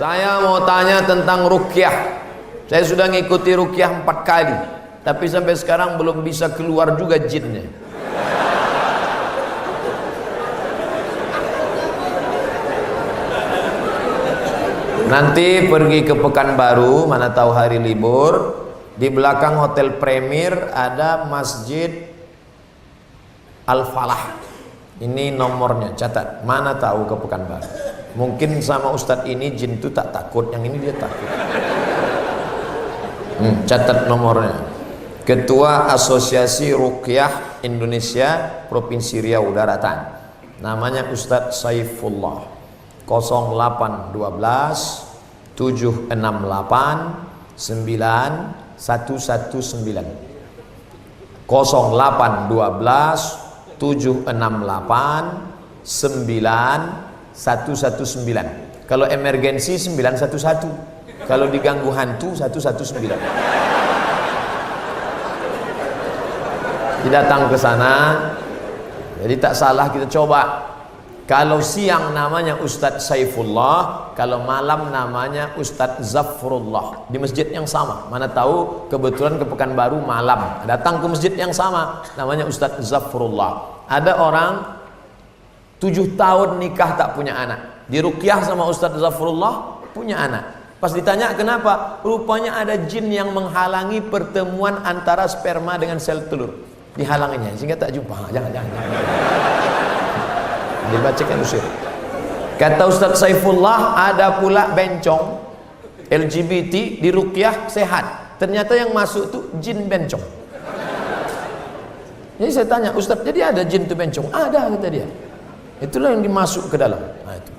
Saya mau tanya tentang ruqyah. Saya sudah ngikuti ruqyah 4 kali, tapi sampai sekarang belum bisa keluar juga jinnya. Nanti pergi ke Pekanbaru, mana tahu hari libur. Di belakang Hotel Premier ada Masjid Al-Falah. Ini nomornya, catat. Mana tahu ke Pekanbaru. Mungkin sama Ustadz ini jin itu tak takut, yang ini dia takut. Catat nomornya. Ketua Asosiasi Ruqyah Indonesia Provinsi Riau Daratan. Namanya Ustadz Saifullah. 0812 768 9119. 0812 768 9119. Kalau emergensi 911. Kalau diganggu hantu 119. Datang ke sana. Jadi tak salah kita coba. Kalau siang namanya Ustadz Saifullah, kalau malam namanya Ustadz Zafrullah. Di masjid yang sama. Mana tahu kebetulan ke Pekanbaru malam. Datang ke masjid yang sama, namanya Ustadz Zafrullah. Ada orang 7 tahun nikah tak punya anak. Di ruqyah sama Ustadz Zafrullah punya anak. Pas ditanya kenapa, rupanya ada jin yang menghalangi pertemuan antara sperma dengan sel telur. Dihalanginya sehingga tak jumpa. Jangan. Dibacakan usir. Kata Ustadz Saifullah, ada pula bencong LGBT di ruqyah sehat. Ternyata yang masuk tuh jin bencong. Jadi saya tanya, Ustadz, jadi ada jin tuh bencong? Ada, kata dia. Itulah yang dimasuk ke dalam. Itu.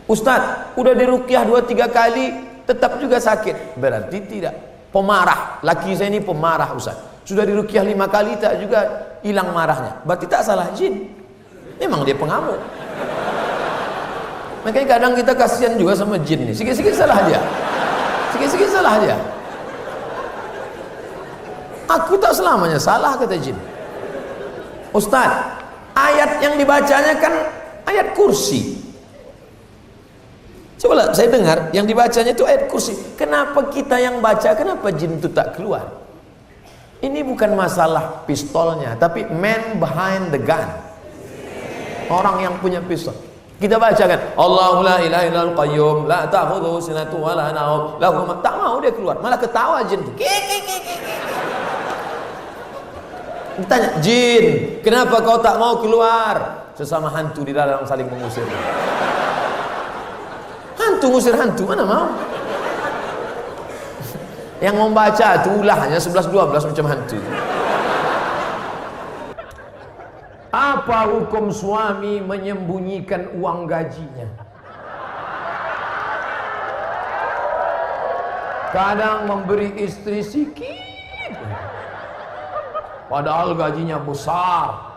Ustadz, udah di ruqyah 2-3 kali tetap juga sakit. Berarti tidak. Pemarah. Laki saya ini pemarah, Ustadz. Sudah di ruqyah 5 kali tak juga hilang marahnya. Berarti tak salah jin. Memang dia pengamuk. Makanya kadang kita kasihan juga sama jin nih. Sikit-sikit salah dia. Sikit-sikit salah dia. Aku tak selamanya salah, kata jin. Ustaz, ayat yang dibacanya kan ayat kursi. Coba saya dengar yang dibacanya itu ayat kursi. Kenapa kita yang baca, kenapa jin itu tak keluar? Ini bukan masalah pistolnya, tapi man behind the gun. Orang yang punya pistol. Kita bacakan Allahu la ilaha illal qayyum la ta'khudhuhu sinatun wa la nawm lahu ma. Tak mau dia keluar, malah ketawa jin. Ditanya, jin, kenapa kau tak mau keluar? Sesama hantu di dalam saling mengusir. Hantu ngusir hantu, mana mau? Yang membaca itu ulahnya 11-12 macam hantu. Apa hukum suami menyembunyikan uang gajinya? Kadang memberi istri sikit, padahal gajinya besar.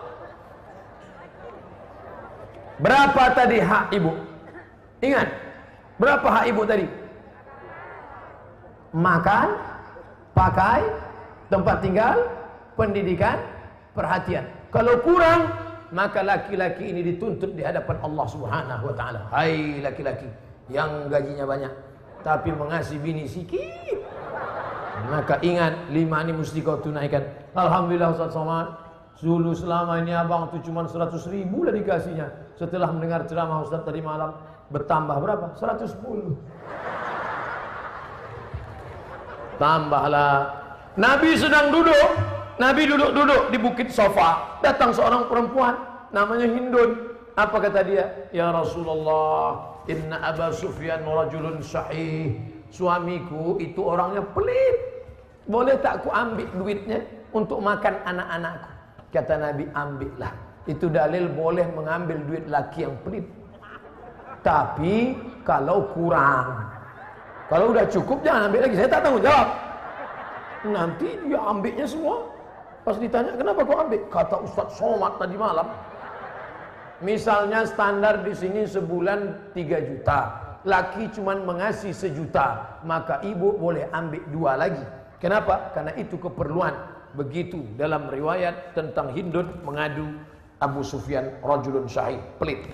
Berapa tadi hak ibu? Ingat, berapa hak ibu tadi? Makan, pakai, tempat tinggal, pendidikan, perhatian. Kalau kurang, maka laki-laki ini dituntut di hadapan Allah Subhanahu wa taala. Hai laki-laki yang gajinya banyak tapi mengasihi bini sikit, maka ingat 5 ini mesti kau tunaikan. Alhamdulillah Ustaz Somad, dulu selama ini abang tu cuma 100.000 lah dikasihnya. Setelah mendengar ceramah Ustaz tadi malam, bertambah berapa? 110. Tambahlah. Nabi sedang duduk. Nabi duduk-duduk di bukit Sofa. Datang seorang perempuan namanya Hindun. Apa kata dia? Ya Rasulullah, inna Aba Sufyan rajulun sahih. Suamiku itu orangnya pelit. Boleh tak ku ambil duitnya untuk makan anak-anakku? Kata Nabi, ambillah. Itu dalil boleh mengambil duit laki yang pelit. Tapi kalau kurang. Kalau udah cukup jangan ambil lagi. Saya tak tanggung jawab. Nanti dia ambilnya semua. Pas ditanya, kenapa kau ambil? Kata Ustaz Somad tadi malam. Misalnya standar di sini sebulan 3 juta. Laki cuman mengasih 1 juta. Maka ibu boleh ambil 2 lagi. Kenapa? Karena itu keperluan. Begitu dalam riwayat tentang Hindun mengadu Abu Sufyan rajulun syahid, pelit.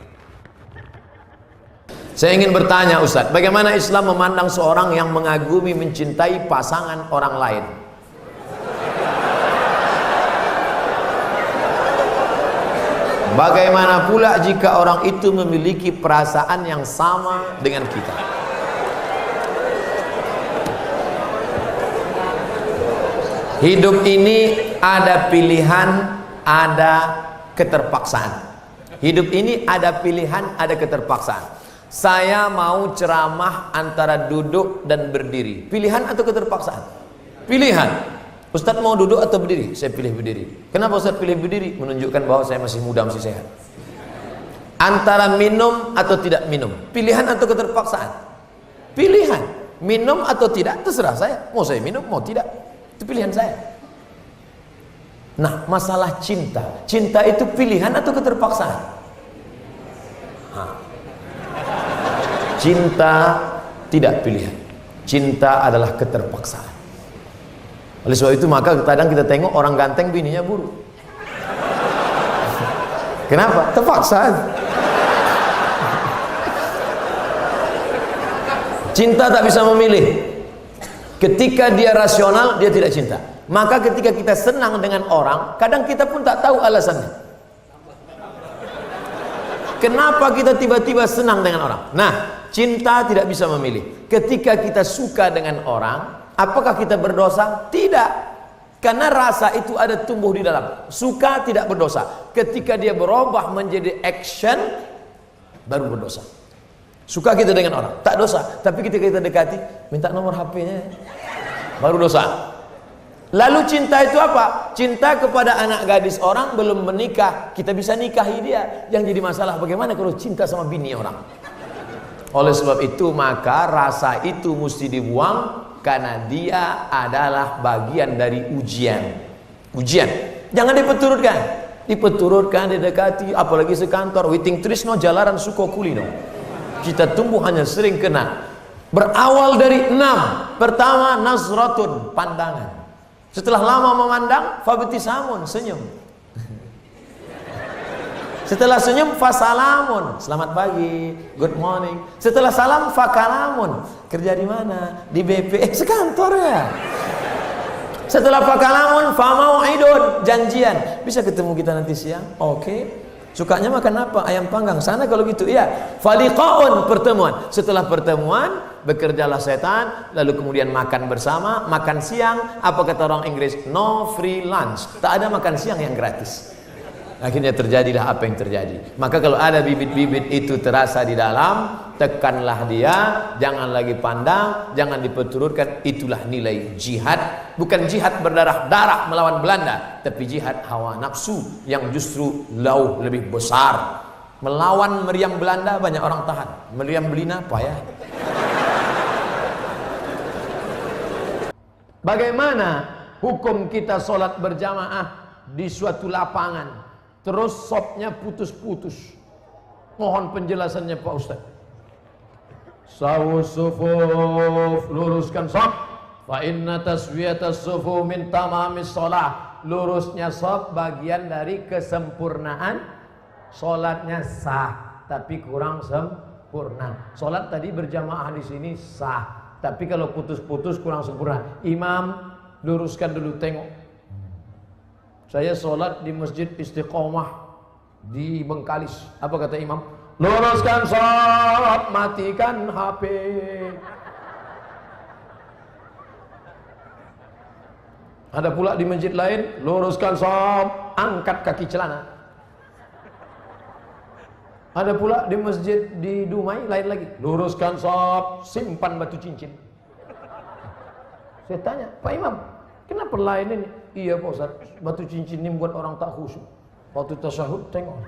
Saya ingin bertanya Ustadz, bagaimana Islam memandang seorang yang mengagumi, mencintai pasangan orang lain? Bagaimana pula jika orang itu memiliki perasaan yang sama dengan kita? Hidup ini ada pilihan, ada keterpaksaan. Hidup ini ada pilihan, ada keterpaksaan. Saya mau ceramah antara duduk dan berdiri. Pilihan atau keterpaksaan? Pilihan. Ustadz mau duduk atau berdiri? Saya pilih berdiri. Kenapa Ustadz pilih berdiri? Menunjukkan bahwa saya masih muda, masih sehat. Antara minum atau tidak minum. Pilihan atau keterpaksaan? Pilihan. Minum atau tidak terserah saya. Mau saya minum, mau tidak. Itu pilihan saya. Nah, masalah cinta. Cinta itu pilihan atau keterpaksaan? Cinta tidak pilihan. Cinta adalah keterpaksaan. Oleh sebab itu maka kadang kita tengok orang ganteng bininya buruk. Kenapa? Terpaksa. Cinta tak bisa memilih. Ketika dia rasional, dia tidak cinta. Maka ketika kita senang dengan orang, kadang kita pun tak tahu alasannya. Kenapa kita tiba-tiba senang dengan orang? Nah, cinta tidak bisa memilih. Ketika kita suka dengan orang, apakah kita berdosa? Tidak. Karena rasa itu ada tumbuh di dalam. Suka tidak berdosa. Ketika dia berubah menjadi action, baru berdosa. Suka kita dengan orang, tak dosa. Tapi ketika kita dekati, minta nomor HP-nya, baru dosa. Lalu cinta itu apa? Cinta kepada anak gadis orang belum menikah, kita bisa nikahi dia. Yang jadi masalah bagaimana kalau cinta sama bini orang? Oleh sebab itu maka rasa itu mesti dibuang, karena dia adalah bagian dari ujian. Ujian. Jangan dipeturutkan. Dipeturutkan, didekati, apalagi sekantor. Witing trisno jalaran suko kulino. Kita tumbuh hanya sering kena. Berawal dari 6. Pertama, nazratun, pandangan. Setelah lama memandang, fabtisamun, senyum. Setelah senyum, fasalamun, selamat pagi, good morning. Setelah salam, fakalamun, kerja di mana? Di BP, sekantor ya. Setelah fakalamun, famau'idun, janjian. Bisa ketemu kita nanti siang? Oke. Sukanya makan apa? Ayam panggang. Sana kalau gitu, iya. Faliqaun, pertemuan. Setelah pertemuan, bekerjalah setan, lalu kemudian makan bersama, makan siang. Apa kata orang Inggris? No free lunch. Tak ada makan siang yang gratis. Akhirnya terjadilah apa yang terjadi. Maka kalau ada bibit-bibit itu terasa di dalam, tekanlah dia, jangan lagi pandang, jangan dipeturutkan. Itulah nilai jihad. Bukan jihad berdarah-darah melawan Belanda, tapi jihad hawa nafsu yang justru jauh lebih besar. Melawan meriam Belanda banyak orang tahan, meriam Belina payah. Bagaimana hukum kita sholat berjamaah di suatu lapangan, terus sopnya putus-putus? Mohon penjelasannya Pak Ustaz. Sawu sufuf, luruskan sop. Fa inna taswiyatas sufu min tamamis sholah. Lurusnya sop bagian dari kesempurnaan. Sholatnya sah, tapi kurang sempurna. Sholat tadi berjamaah di sini sah, tapi kalau putus-putus kurang sempurna. Imam, luruskan dulu, tengok. Saya sholat di Masjid Istiqomah di Bengkalis. Apa kata imam? Luruskan sholat, matikan HP. Ada pula di masjid lain, luruskan sholat, angkat kaki celana. Ada pula di masjid di Dumai lain lagi, luruskan sholat, simpan batu cincin. Saya tanya, Pak Imam, kenapa lain ini? Iya Pak Ustaz, batu cincin ini buat orang tak khusyuk. Waktu tasyahud tengok,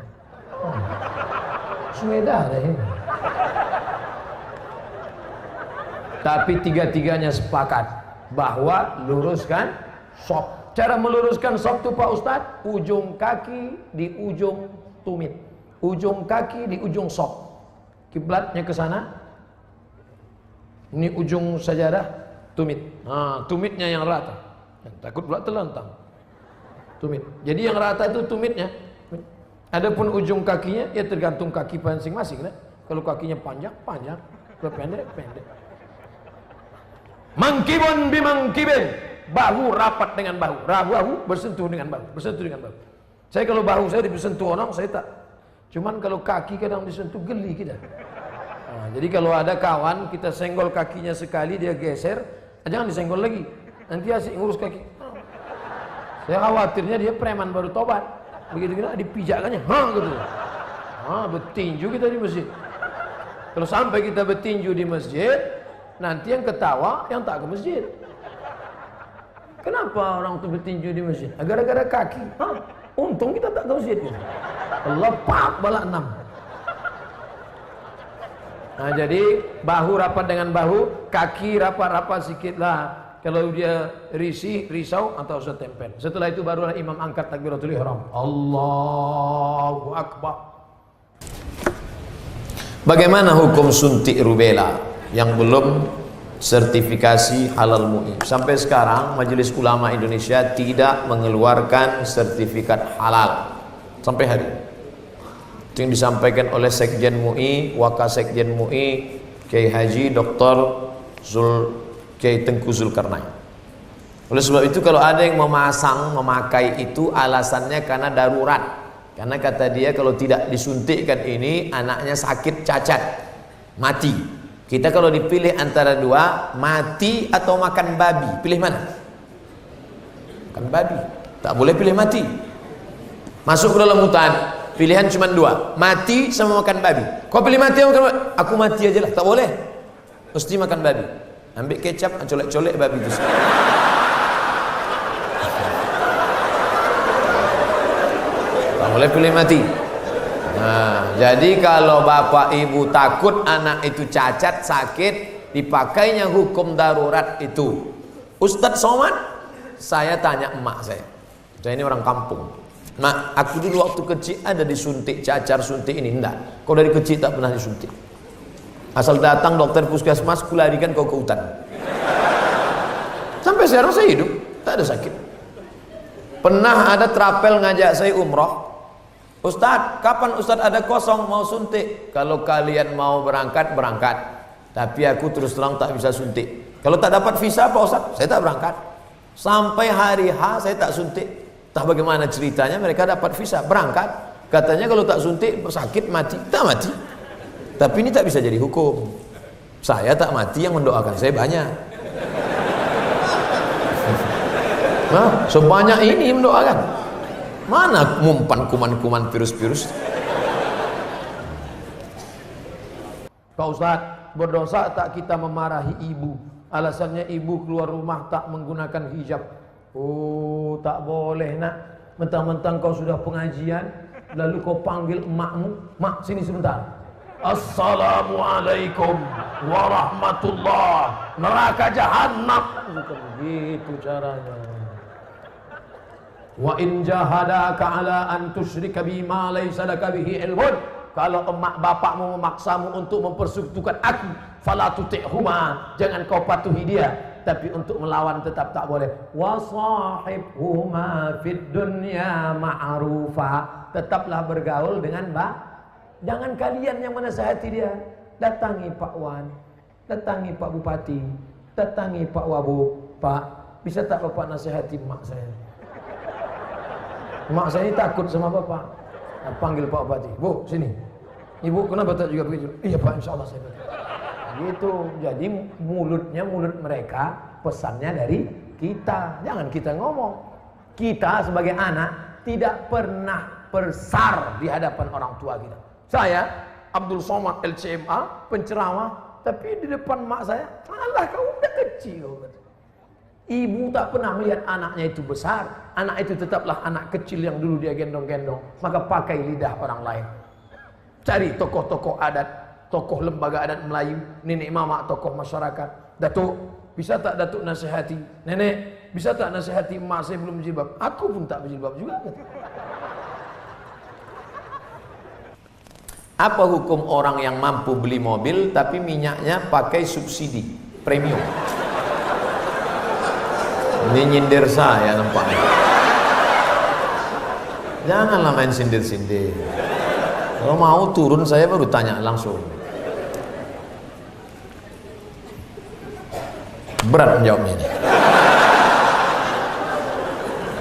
sudah ada ini. Tapi tiga-tiganya sepakat bahwa luruskan sop. Cara meluruskan sop itu Pak Ustaz, ujung kaki di ujung tumit, ujung kaki di ujung sop. Kiblatnya ke sana. Ini ujung sajadah, tumit. Nah, tumitnya yang rata. Takut pula terlentang. Tumit. Jadi yang rata itu tumitnya. Adapun ujung kakinya ya tergantung kaki masing-masing, kan? Kalau kakinya panjang, panjang. Kalau pendek, pendek. Mangkibun bimangkibin. Bahu rapat dengan bahu. Bahu bersentuh dengan bahu. Bersentuh dengan bahu. Saya kalau bahu saya disentuh orang, saya tak. Cuman kalau kaki kadang disentuh, geli kita. Nah, jadi kalau ada kawan, kita senggol kakinya sekali, dia geser, jangan disenggol lagi. Nanti asik ngurus kaki. Saya khawatirnya dia preman baru tobat. Begitu kita dipijakkannya, gitu. Bertinju kita di masjid. Kalau sampai kita bertinju di masjid, nanti yang ketawa yang tak ke masjid. Kenapa orang itu bertinju di masjid? Gara-gara kaki. Untung kita tak ke masjid. Lepak balak 6. Nah, jadi bahu rapat dengan bahu, kaki rapat-rapat sedikit lah. Kalau dia risau atau setempel. Setelah itu barulah imam angkat takbiratul ihram. Allahu Akbar. Bagaimana hukum suntik rubella yang belum sertifikasi halal MUI? Sampai sekarang Majelis Ulama Indonesia tidak mengeluarkan sertifikat halal sampai hari ini. Itu yang disampaikan oleh Sekjen MUI, Wakasekjen MUI, Kiai Haji Dr. Kiai Tengku Zulkarnain. Oleh sebab itu kalau ada yang memakai itu alasannya karena darurat. Karena kata dia kalau tidak disuntikkan ini anaknya sakit, cacat, mati. Kita kalau dipilih antara dua, mati atau makan babi, pilih mana? Makan babi. Tak boleh pilih mati. Masuk ke dalam hutan, pilihan cuma dua, mati sama makan babi. Kau pilih mati atau makan babi? Aku mati aja lah, tak boleh. Mesti makan babi. Ambil kecap, colek-colek babi itu. Boleh pilih mati. Nah, jadi kalau bapak ibu takut anak itu cacat, sakit, dipakainya hukum darurat itu. Ustadz Somad, saya tanya emak saya ini orang kampung. Mak, aku dulu waktu kecil ada disuntik cacar, suntik ini enggak. Kau dari kecil tak pernah disuntik. Asal datang dokter puskesmas, kularikan kau ke hutan. Sampai sekarang saya hidup, tak ada sakit. Pernah ada trapel ngajak saya umroh. Ustadz, kapan Ustadz ada kosong mau suntik? Kalau kalian mau berangkat, berangkat. Tapi aku terus terang tak bisa suntik. Kalau tak dapat visa Pak Ustadz, saya tak berangkat. Sampai hari H saya tak suntik. Tak bagaimana ceritanya mereka dapat visa, berangkat. Katanya kalau tak suntik, sakit, mati. Tak mati. Tapi ini tak bisa jadi hukum. Saya tak mati, yang mendoakan saya banyak. Nah, sebanyak ini mendoakan. Mana mumpan kuman-kuman virus-virus? Pak Ustadz, berdosa tak kita memarahi ibu? Alasannya ibu keluar rumah tak menggunakan hijab. Oh, tak boleh nak. Mentang-mentang kau sudah pengajian, lalu kau panggil emakmu, mak sini sebentar. Assalamualaikum warahmatullah, neraka jahanam. Bukan begitu caranya. Wa in jahadaka ala an tusyrika bima laysa laka bihi ilmun. Kalau emak bapakmu memaksamu untuk mempersekutukan aku, fala tuti'huma, jangan kau patuhi dia. Tapi untuk melawan tetap tak boleh. Wa sahibhuma fid dunya ma'rufa, tetaplah bergaul dengan jangan kalian yang menasihati dia. Datangi Pak Wan, datangi Pak Bupati, datangi Pak Wabu. Pak, bisa tak Bapak nasihati mak saya? Mak saya ini takut sama bapak. Nah, panggil Pak Bupati, Bu, sini. Ibu, kenapa tak juga begitu? Iya Pak, insya Allah saya begitu. Gitu. Jadi mulutnya mulut mereka, pesannya dari kita. Jangan kita ngomong. Kita sebagai anak tidak pernah bersar di hadapan orang tua kita. Saya, Abdul Somad LCMA, penceramah, tapi di depan mak saya, alah kau udah kecil. Ibu tak pernah melihat anaknya itu besar. Anak itu tetaplah anak kecil yang dulu dia gendong-gendong. Maka pakai lidah orang lain. Cari tokoh-tokoh adat, tokoh lembaga adat Melayu, nenek mama, tokoh masyarakat. Datuk, bisa tak Datuk nasihati? Nenek, bisa tak nasihati emak saya belum berjilbab? Aku pun tak berjilbab juga. Apa hukum orang yang mampu beli mobil tapi minyaknya pakai subsidi premium? Ini nyindir saya nampaknya. Janganlah main sindir-sindir. Kalau mau turun saya baru tanya langsung. Berat menjawabnya ini.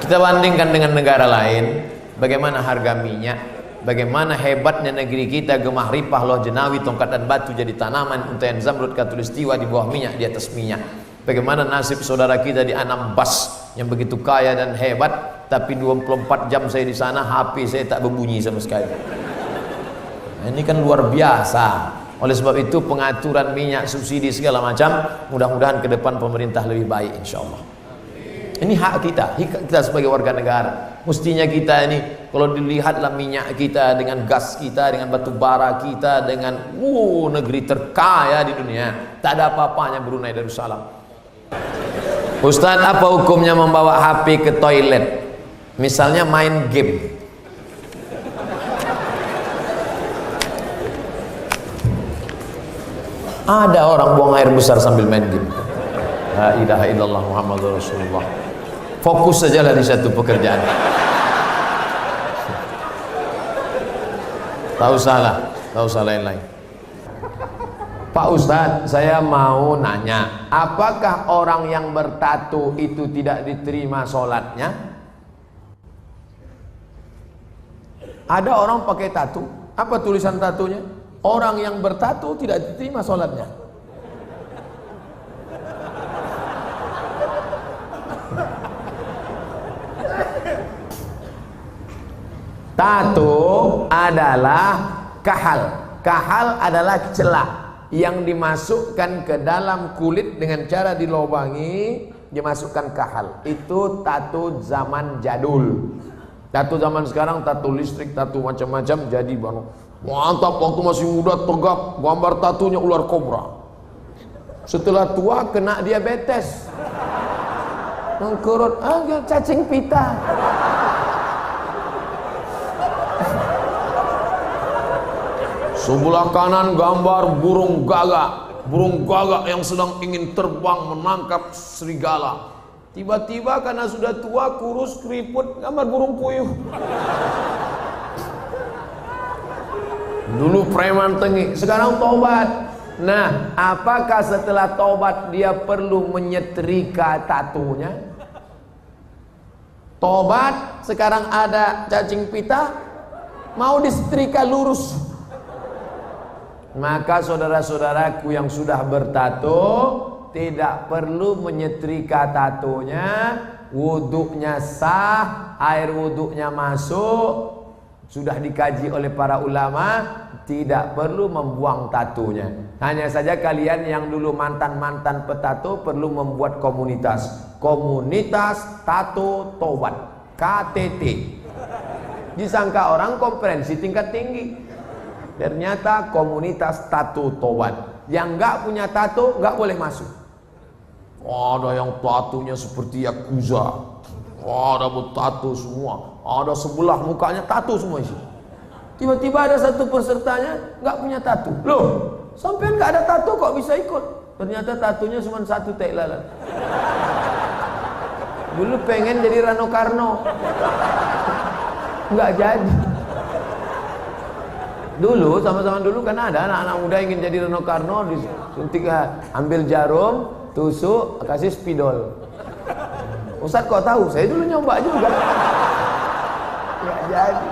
Kita bandingkan dengan negara lain, bagaimana harga minyak, bagaimana hebatnya negeri kita, gemah ripah, loh jenawi, tongkat dan batu jadi tanaman, untayan zamrud, katulistiwa di bawah minyak, di atas minyak. Bagaimana nasib saudara kita di Anambas yang begitu kaya dan hebat, tapi 24 jam saya di sana, HP saya tak berbunyi sama sekali. Nah, ini kan luar biasa. Oleh sebab itu pengaturan minyak, subsidi segala macam, mudah-mudahan ke depan pemerintah lebih baik insyaAllah. Ini hak kita, kita sebagai warga negara. Mestinya kita ini, kalau dilihatlah minyak kita dengan gas kita, dengan batu bara kita, dengan negeri terkaya di dunia, tak ada apa-apanya Brunei Darussalam. Ustaz, apa hukumnya membawa HP ke toilet? Misalnya main game. Ada orang buang air besar sambil main game. La ilaha illallah Muhammadur Rasulullah. Fokus sajalah di satu pekerjaan. Tak usah lain-lain. Pak Ustadz, saya mau nanya, apakah orang yang bertato itu tidak diterima sholatnya? Ada orang pakai tato, apa tulisan tatonya? Orang yang bertato tidak diterima sholatnya. Tato adalah kahal. Kahal adalah celah yang dimasukkan ke dalam kulit dengan cara dilobangi, dimasukkan kahal. Itu tato zaman jadul. Tato zaman sekarang tato listrik, tato macam-macam jadi mantap. Waktu masih muda tegak, gambar tatonya ular kobra. Setelah tua kena diabetes, mengkurut, cacing pita. Sebelah kanan gambar burung gagak yang sedang ingin terbang menangkap serigala. Tiba-tiba karena sudah tua, kurus, keriput, gambar burung puyuh. Dulu preman tengik, sekarang tobat. Nah, apakah setelah tobat dia perlu menyetrika tatonya? Tobat, sekarang ada cacing pita, mau disetrika lurus. Maka saudara-saudaraku yang sudah bertato tidak perlu menyetrika tatonya, wuduknya sah, air wuduknya masuk, sudah dikaji oleh para ulama, tidak perlu membuang tatonya. Hanya saja kalian yang dulu mantan-mantan petato perlu membuat komunitas tato tobat, KTT. Disangka orang konferensi tingkat tinggi. Ternyata komunitas tato tobat. Yang nggak punya tato nggak boleh masuk. Ada yang tatonya seperti Yakuza, ada bertato semua, ada sebelah mukanya tato semua isi. Tiba-tiba ada satu pesertanya nggak punya tato. Loh, sampean nggak ada tato kok bisa ikut? Ternyata tatonya cuma satu tai lalat. Dulu pengen jadi Rano Karno, nggak jadi. Dulu sama-sama dulu kan ada anak-anak muda ingin jadi Rano Karno, disuntik, ambil jarum, tusuk, kasih spidol. Ustaz kok tahu? Saya dulu nyoba juga. Nggak jadi.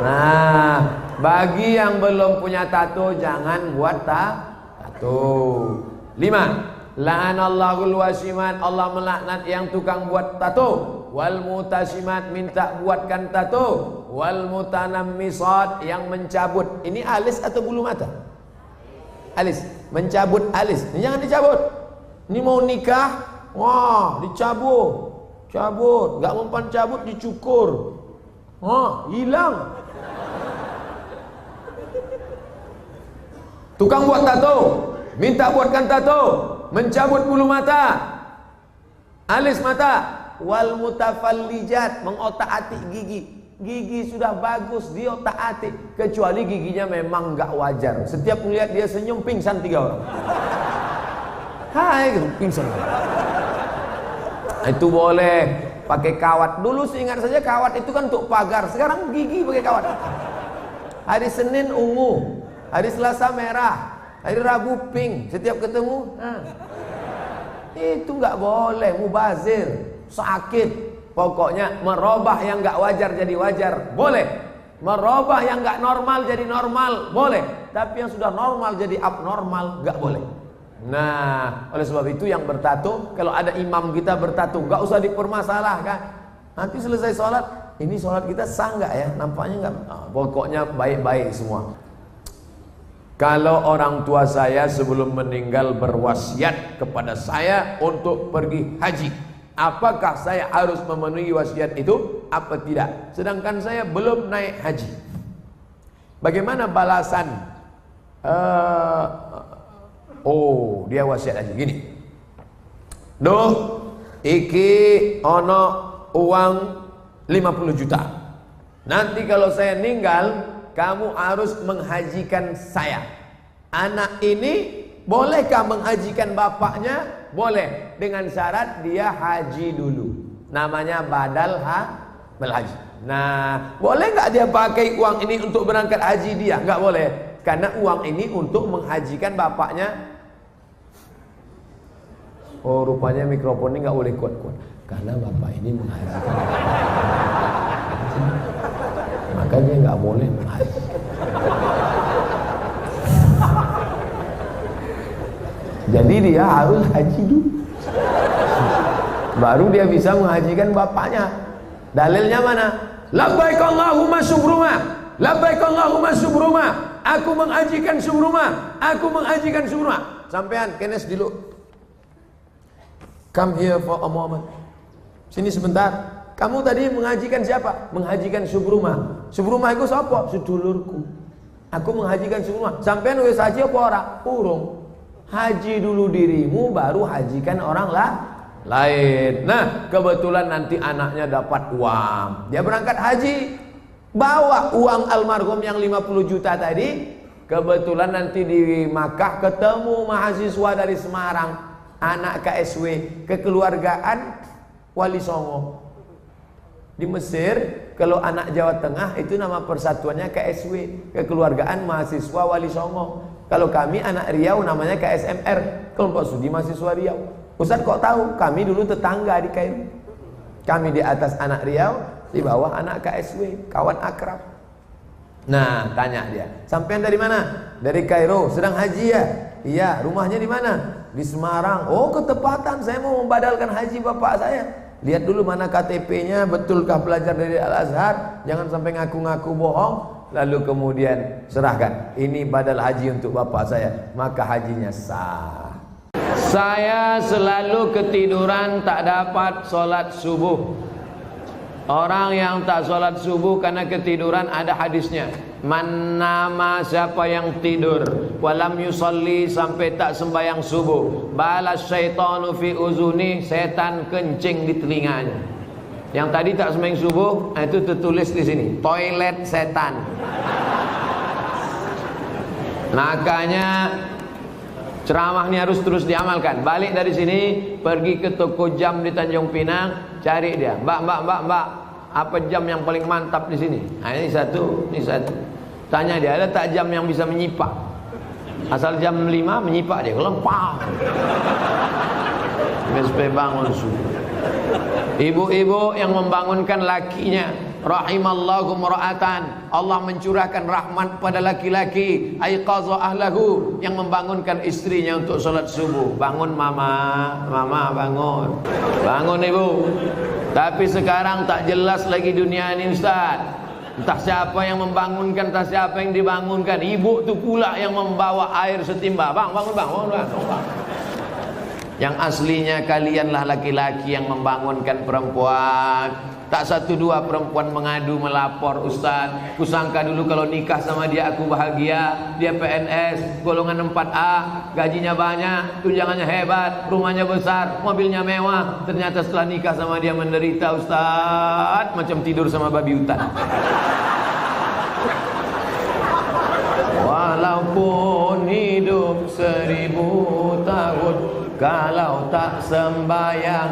Nah, bagi yang belum punya tato jangan buat tato. 5. La'anallahul wasimat, Allah melaknat yang tukang buat tato. Wal mutasimat, minta buatkan tato. Wal mutanammisat, yang mencabut. Ini alis atau bulu mata? Alis, mencabut alis. Ini jangan dicabut. Ini mau nikah, wah dicabut, cabut. Gak mempan cabut dicukur, wah hilang. Tukang buat tato, minta buatkan tato, mencabut bulu mata, alis mata. Wal mutafallijat, mengotak-atik gigi. Gigi sudah bagus diotak-atik, kecuali giginya memang nggak wajar. Setiap melihat dia senyum pingsan 3 orang. Hai gitu, pingsan. Itu boleh. pakai kawat. Dulu seingat saja kawat itu kan untuk pagar, sekarang gigi pakai kawat. Hari Senin ungu, hari Selasa merah, hari Rabu pink, setiap ketemu itu nggak boleh, mubazir, sakit. Pokoknya merubah yang nggak wajar jadi wajar boleh, merubah yang nggak normal jadi normal boleh, tapi yang sudah normal jadi abnormal nggak boleh. Nah, oleh sebab itu yang bertato, kalau ada imam kita bertato, nggak usah dipermasalahkan. Nanti selesai sholat, ini sholat kita sah nggak ya? Nampaknya nggak. Pokoknya baik-baik semua. Kalau orang tua saya sebelum meninggal berwasiat kepada saya untuk pergi haji, apakah saya harus memenuhi wasiat itu apa tidak? Sedangkan saya belum naik haji. Bagaimana balasan? Dia wasiat haji gini. Duh, iki ono uang 50 juta. Nanti kalau saya meninggal, kamu harus menghajikan saya. Anak ini bolehkah menghajikan bapaknya? Boleh, dengan syarat dia haji dulu. Namanya badal haji. Nah, boleh nggak dia pakai uang ini untuk berangkat haji dia? Nggak boleh, karena uang ini untuk menghajikan bapaknya. Oh, rupanya mikrofon ini nggak boleh kuat-kuat, karena bapak ini menghajikan. Makanya nggak boleh menghaji. Jadi dia harus haji dulu, baru dia bisa menghajikan bapaknya. Dalilnya mana? Labbaik Allahumma subruma, labbaik Allahumma subruma. Aku menghajikan subruma, aku menghajikan subruma. Sampean kenes dulu. Come here for a moment. Sini sebentar. Kamu tadi menghajikan siapa? Menghajikan subruma. Subruma itu siapa? Sedulurku. Aku menghajikan subruma. Sampean wis haji apa ora? Urung. Haji dulu dirimu, baru hajikan orang lain. Nah, kebetulan nanti anaknya dapat uang, dia berangkat haji, bawa uang almarhum yang 50 juta tadi. Kebetulan nanti di Makkah ketemu mahasiswa dari Semarang, anak KSW, kekeluargaan Wali Songo. Di Mesir, kalau anak Jawa Tengah itu nama persatuannya KSW, kekeluargaan mahasiswa Wali Songo. Kalau kami anak Riau namanya KSMR, kelompok studi mahasiswa Riau. Ustaz kok tahu? Kami dulu tetangga di Kairo. Kami di atas anak Riau, di bawah anak KSW, kawan akrab. Nah, tanya dia, sampean dari mana? Dari Kairo, sedang haji ya? Iya, rumahnya di mana? Di Semarang. Oh, ketepatan, saya mau membadalkan haji bapak saya. Lihat dulu mana KTP-nya, betulkah belajar dari Al-Azhar? Jangan sampai ngaku-ngaku bohong. Lalu kemudian serahkan, ini badal haji untuk bapak saya, maka hajinya sah. Saya selalu ketiduran, tak dapat sholat subuh. Orang yang tak sholat subuh karena ketiduran, ada hadisnya. Man nama, siapa yang tidur, walam yusalli, sampai tak sembahyang subuh, balas syaitanu fi uzuni, setan kencing di telinganya. Yang tadi tak sembahyang subuh, itu tertulis di sini, toilet setan. Makanya ceramah ini harus terus diamalkan. Balik dari sini, pergi ke toko jam di Tanjung Pinang, cari dia. Mbak, apa jam yang paling mantap di sini? Nah, ini satu, ini satu. Tanya dia, ada tak jam yang bisa menyipak? Asal jam 5 menyipak dia, lempang. Sampai bangun subuh. Ibu-ibu yang membangunkan lakinya, rahimallahu mura'atan, Allah mencurahkan rahmat pada laki-laki, aiqadha ahlahu, yang membangunkan istrinya untuk sholat subuh. Bangun mama, bangun. Bangun ibu. Tapi sekarang tak jelas lagi dunia ini Ustaz. Entah siapa yang membangunkan, entah siapa yang dibangunkan. Ibu tu pula yang membawa air setimba. Bangun. Yang aslinya kalianlah laki-laki yang membangunkan perempuan. Tak satu dua perempuan mengadu melapor, Ustaz, kusangka dulu kalau nikah sama dia aku bahagia. Dia PNS golongan 4A, gajinya banyak, tunjangannya hebat, rumahnya besar, mobilnya mewah. Ternyata setelah nikah sama dia menderita, Ustaz, macam tidur sama babi hutan. Walaupun hidup 1000 tahun, kalau tak sembayang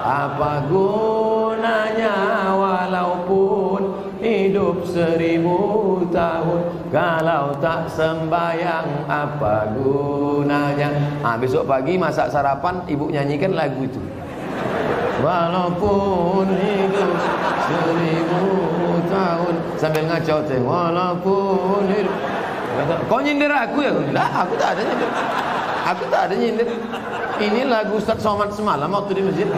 apa guna? gunanya walaupun hidup 1000 tahun, kalau tak sembayang apa gunanya. Besok pagi masak sarapan, ibu nyanyikan lagu itu. Walaupun hidup 1000 tahun, sambil ngacau teh, walaupun hidup. Kau nyindir aku ya? Enggak, aku tak ada nyindir. Aku tak ada nyindir. Ini lagu Ustaz Somad semalam waktu di masjid.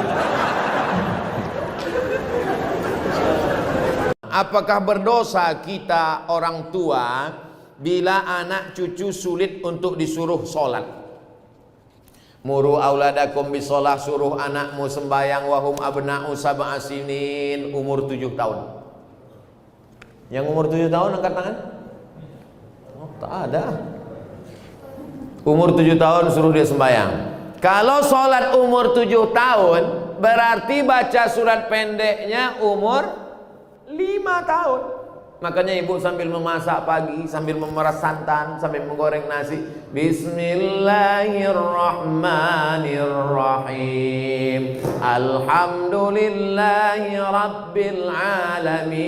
Apakah berdosa kita orang tua bila anak cucu sulit untuk disuruh sholat? Muru auladakum bisolah, suruh anakmu sembahyang wahum abna'u sab'a sinin, umur 7 tahun. Yang umur 7 tahun angkat tangan? Oh, tak ada. Umur 7 tahun suruh dia sembahyang. Kalau sholat umur 7 tahun, berarti baca surat pendeknya umur 5 tahun. Makanya ibu sambil memasak pagi, sambil memeras santan, sambil menggoreng nasi, Bismillahirrahmanirrahim, Alhamdulillahi Rabbil Alamin,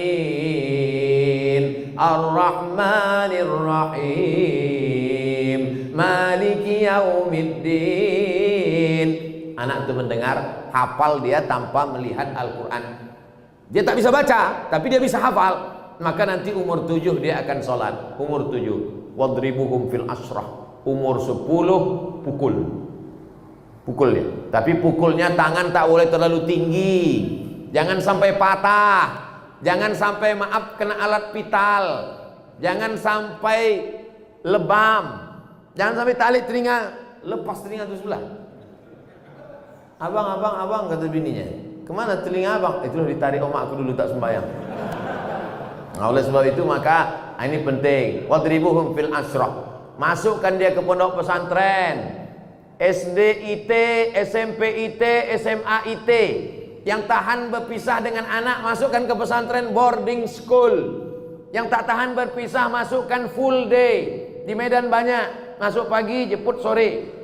Ar-Rahmanirrahim, Maliki Yaumiddin. Anak itu mendengar, hafal dia tanpa melihat Al-Quran. Dia tak bisa baca, tapi dia bisa hafal. Maka nanti umur 7 dia akan sholat. Umur 7, wadribuhum fil asrah. Umur 10 pukul. Pukul dia. Tapi pukulnya tangan tak boleh terlalu tinggi. Jangan sampai patah. Jangan sampai maaf kena alat vital. Jangan sampai lebam. Jangan sampai tali telinga, lepas telinga itu sebelah. Abang, kata bininya. Kemana telinga abang? Itulah ditarik omakku dulu tak sembahyang. Nah, oleh sebab itu maka ini penting. Wadribuhum fil asrah. Masukkan dia ke pondok pesantren, SD IT, SMP IT, SMA IT. Yang tahan berpisah dengan anak, masukkan ke pesantren boarding school. Yang tak tahan berpisah, masukkan full day. Di Medan banyak, masuk pagi, jemput sore.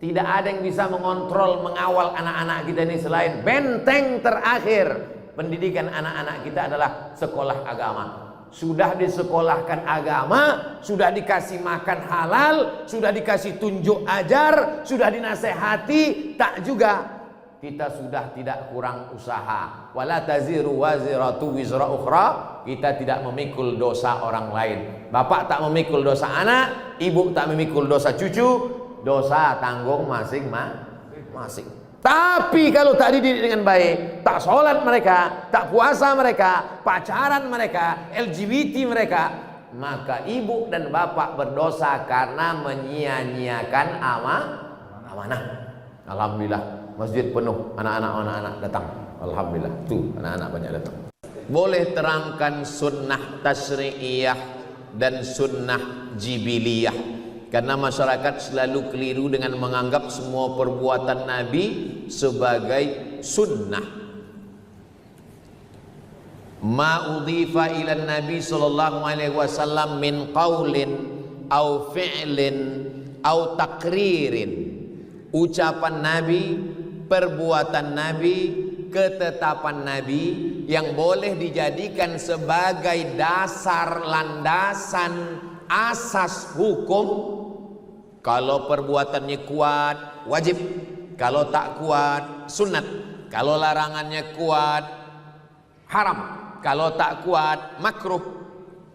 Tidak ada yang bisa mengontrol, mengawal anak-anak kita ini selain benteng terakhir pendidikan anak-anak kita adalah sekolah agama. Sudah disekolahkan agama, sudah dikasih makan halal, sudah dikasih tunjuk ajar, sudah dinasehati, tak juga kita sudah tidak kurang usaha. Wala taziru waziratu wizra ukhra. Kita tidak memikul dosa orang lain. Bapak tak memikul dosa anak, ibu tak memikul dosa cucu. Dosa tanggung masing-masing. Tapi kalau tak dididik dengan baik, tak sholat mereka, tak puasa mereka, pacaran mereka, LGBT mereka, maka ibu dan bapak berdosa karena menyia-nyiakan amanah. Alhamdulillah, masjid penuh, anak-anak datang. Alhamdulillah, tuh anak-anak banyak datang. Boleh terangkan sunnah tasri'iyah dan sunnah jibiliyah. Karena masyarakat selalu keliru dengan menganggap semua perbuatan Nabi sebagai sunnah. Ma udhifa ila Nabi sallallahu alaihi wasallam min qaulin au fi'lin au takririn. Ucapan Nabi, perbuatan Nabi, ketetapan Nabi yang boleh dijadikan sebagai dasar landasan asas hukum. Kalau perbuatannya kuat, wajib. Kalau tak kuat, sunat. Kalau larangannya kuat, haram. Kalau tak kuat, makruh.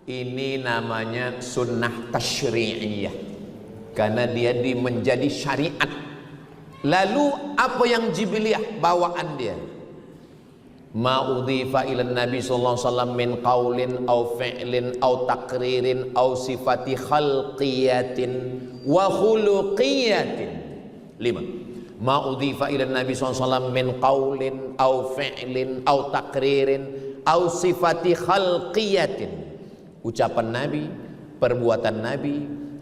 Ini namanya sunnah tasyri'iyah. Karena dia menjadi syariat. Lalu apa yang jibiliyah? Bawaan dia. Ma udhifa ila Nabi sallallahu alaihi wasallam min qaulin au fi'lin au takririn au sifati khalqiyatin wa khuluqiyatin. 5. Ma udhifa ila Nabi sallallahu alaihi wasallam min qaulin au fi'lin au takririn au sifati khalqiyatin. Ucapan Nabi, perbuatan Nabi,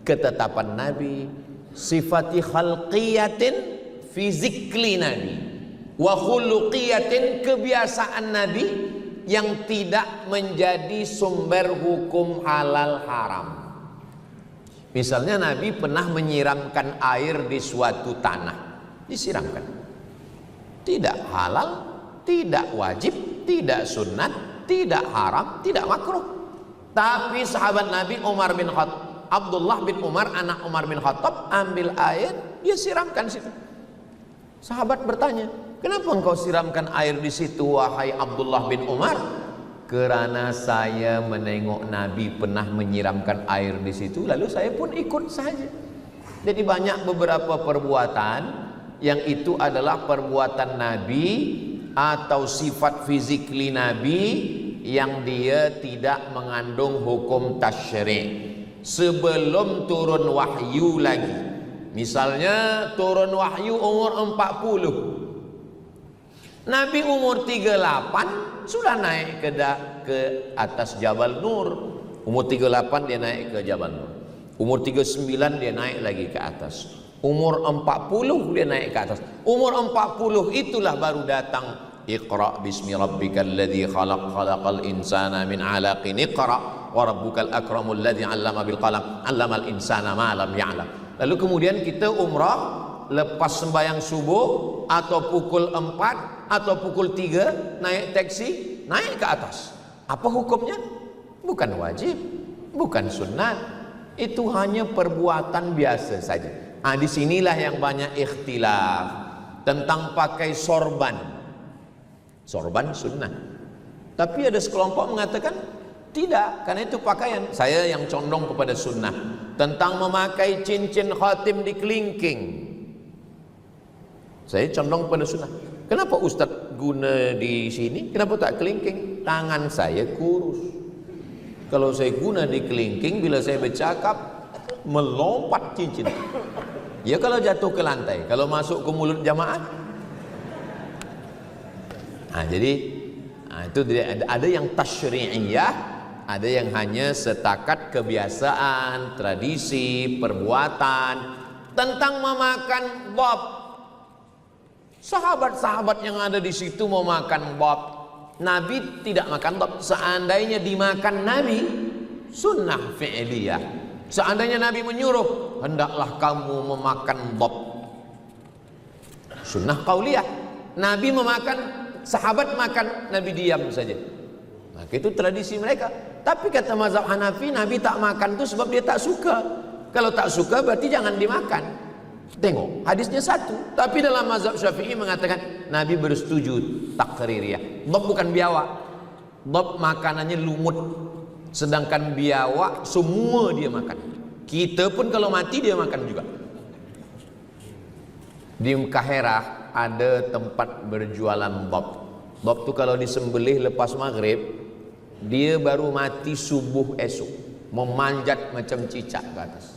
ketetapan Nabi, sifati khalqiyatin, fizikli Nabi, wa khuluqiyatin, kebiasaan Nabi yang tidak menjadi sumber hukum halal haram. Misalnya Nabi pernah menyiramkan air di suatu tanah, disiramkan, tidak halal, tidak wajib, tidak sunat, tidak haram, tidak makruh. Tapi sahabat Nabi Umar bin Khattab, Abdullah bin Umar, anak Umar bin Khattab, ambil air, dia siramkan situ. Sahabat bertanya, kenapa engkau siramkan air di situ wahai Abdullah bin Umar? Kerana saya menengok Nabi pernah menyiramkan air di situ, lalu saya pun ikut saja. Jadi banyak beberapa perbuatan yang itu adalah perbuatan Nabi atau sifat fizikli Nabi yang dia tidak mengandung hukum tasyri' sebelum turun wahyu lagi. Misalnya turun wahyu umur 40, Nabi umur 38 sudah naik ke atas Jabal Nur. Umur 38 dia naik ke Jabal Nur. Umur 39 dia naik lagi ke atas. Umur 40 dia naik ke atas. Umur 40 itulah baru datang Iqra bismi rabbikal ladzi khalaq khalaqal insana min 'alaqin iqra wa rabbukal akramul ladzi 'allama bil qalam 'allamal insana ma lam ya'lam. Lalu kemudian kita umrah lepas sembahyang subuh atau pukul 4 atau pukul 3 naik taksi, naik ke atas. Apa hukumnya? Bukan wajib, bukan sunat. Itu hanya perbuatan biasa saja. Disinilah yang banyak ikhtilaf tentang pakai sorban. Sorban sunnah. Tapi ada sekelompok mengatakan tidak, karena itu pakaian. Saya yang condong kepada sunnah. Tentang memakai cincin khatim di kelingking, saya condong pada sunnah. Kenapa Ustaz guna di sini? Kenapa tak kelingking? Tangan saya kurus. Kalau saya guna di kelingking, bila saya bercakap melompat cincin. Ya kalau jatuh ke lantai, kalau masuk ke mulut jamaah. Jadi itu ada yang tasyri'iyah, ada yang hanya setakat kebiasaan, tradisi, perbuatan. Tentang memakan bab, sahabat-sahabat yang ada di situ mau makan bab, Nabi tidak makan bab. Seandainya dimakan Nabi, sunnah fi'liyah. Seandainya Nabi menyuruh, hendaklah kamu memakan bab, sunnah qauliyah. Nabi memakan, sahabat makan, Nabi diam saja. Maka itu tradisi mereka. Tapi kata mazhab Hanafi, Nabi tak makan itu sebab dia tak suka. Kalau tak suka berarti jangan dimakan. Tengok, hadisnya satu. Tapi dalam mazhab Syafi'i mengatakan Nabi bersetuju takririyah. Dhab bukan biawak. Dhab makanannya lumut. Sedangkan biawak semua dia makan. Kita pun kalau mati dia makan juga. Di Kaherah ada tempat berjualan dhab. Dhab tu kalau disembelih lepas maghrib, dia baru mati subuh esok, memanjat macam cicak ke atas.